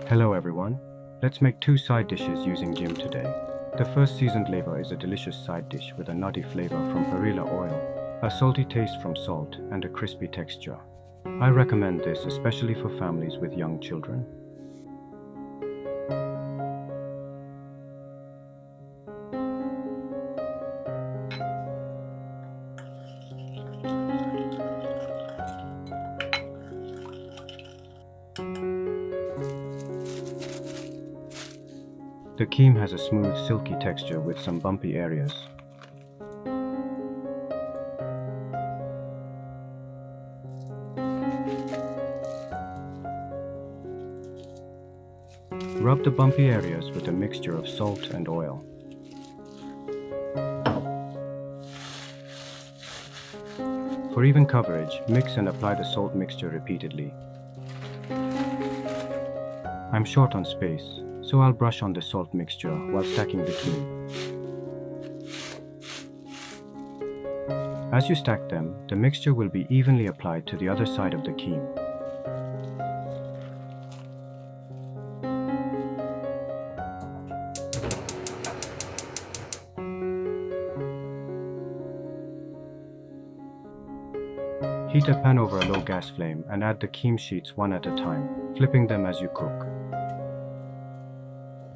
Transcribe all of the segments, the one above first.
Hello everyone. Let's make two side dishes using Gim today. The first seasoned laver is a delicious side dish with a nutty flavor from Perilla oil, a salty taste from salt, and a crispy texture. I recommend this especially for families with young children. The Gim has a smooth, silky texture with some bumpy areas. Rub the bumpy areas with a mixture of salt and oil. For even coverage, mix and apply the salt mixture repeatedly. I'm short on space, so I'll brush on the salt mixture while stacking the Gim. As you stack them, the mixture will be evenly applied to the other side of the Gim. Heat a pan over a low gas flame and add the Gim sheets one at a time, flipping them as you cook.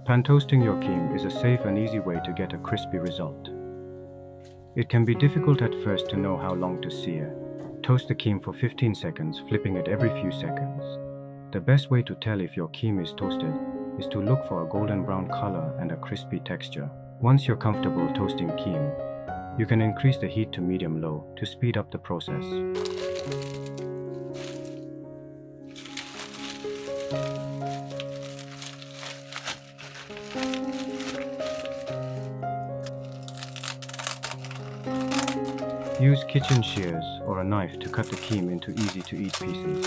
Pan toasting your Gim is a safe and easy way to get a crispy result. It can be difficult at first to know how long to sear. Toast the Gim for 15 seconds, flipping it every few seconds. The best way to tell if your Gim is toasted is to look for a golden brown color and a crispy texture. Once you're comfortable toasting Gim, you can increase the heat to medium-low to speed up the process. Use kitchen shears or a knife to cut the Gim into easy-to-eat pieces.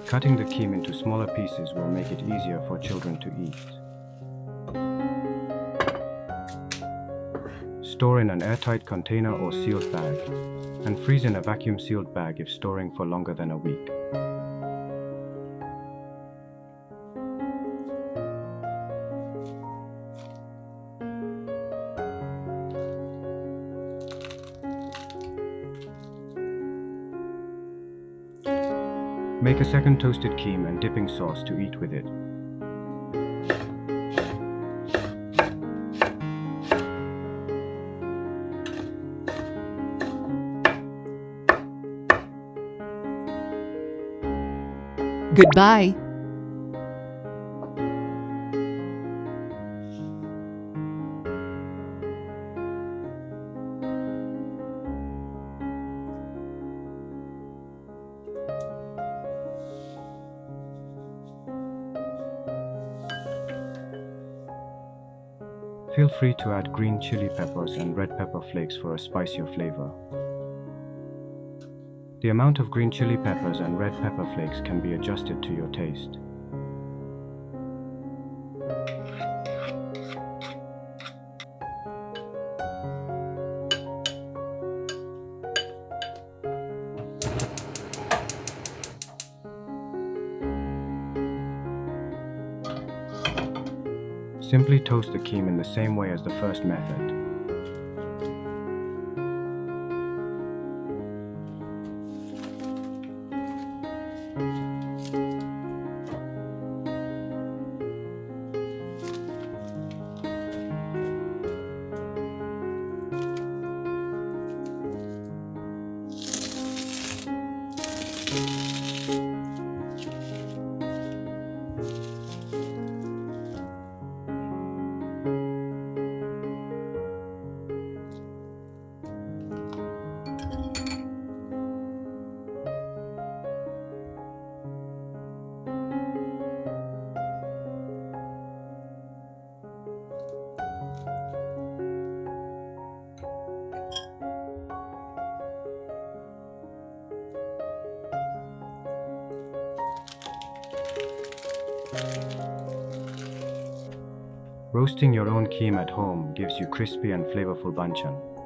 Cutting the Gim into smaller pieces will make it easier for children to eat. Store in an airtight container or sealed bag, and freeze in a vacuum-sealed bag if storing for longer than a week. Make a second toasted Gim and dipping sauce to eat with it. Goodbye. Feel free to add green chili peppers and red pepper flakes for a spicier flavor. The amount of green chili peppers and red pepper flakes can be adjusted to your taste. Simply toast the Gim in the same way as the first method. Roasting your own Gim at home gives you crispy and flavorful banchan.